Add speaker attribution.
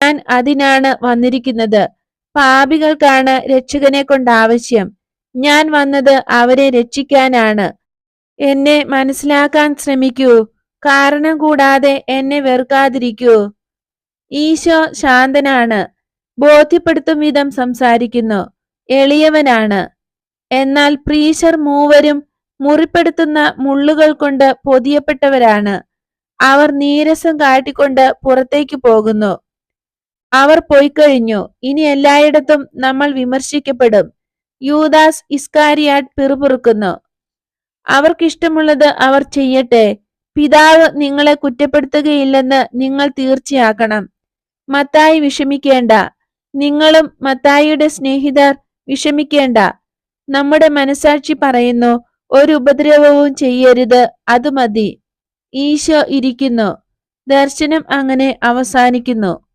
Speaker 1: ഞാൻ അതിനാണ് വന്നിരിക്കുന്നത്. പാപികൾക്കാണ് രക്ഷകനെ കൊണ്ട് ആവശ്യം. ഞാൻ വന്നത് അവരെ രക്ഷിക്കാനാണ്. എന്നെ മനസ്സിലാക്കാൻ ശ്രമിക്കൂ. കാരണം കൂടാതെ എന്നെ വെറുക്കാതിരിക്കൂ. ഈശോ ശാന്തനാണ്, ബോധ്യപ്പെടുത്തും വിധം സംസാരിക്കുന്നു, എളിയവനാണ്. എന്നാൽ പ്രീശർ മൂവരും മുറിപ്പെടുത്തുന്ന മുള്ളുകൾ കൊണ്ട് പൊതിയപ്പെട്ടവരാണ്. അവർ നീരസം കാട്ടിക്കൊണ്ട് പുറത്തേക്ക് പോകുന്നു. അവർ പോയിക്കഴിഞ്ഞു. ഇനി എല്ലായിടത്തും നമ്മൾ വിമർശിക്കപ്പെടും. യൂദാസ് ഇസ്കാരിയാട്ട് പിറുപിറുക്കുന്നു. അവർക്കിഷ്ടമുള്ളത് അവർ ചെയ്യട്ടെ. പിതാവ് നിങ്ങളെ കുറ്റപ്പെടുത്തുകയില്ലെന്ന് നിങ്ങൾ തീർച്ചയാക്കണം. മത്തായി വിഷമിക്കേണ്ട. നിങ്ങളും മത്തായിയുടെ സ്നേഹിതർ വിഷമിക്കേണ്ട. നമ്മുടെ മനസാക്ഷി പറയുന്നു, ഒരു ഉപദ്രവവും ചെയ്യരുത്, അത് മതി. ഈശോ ഇരിക്കുന്നു. ദർശനം അങ്ങനെ അവസാനിക്കുന്നു.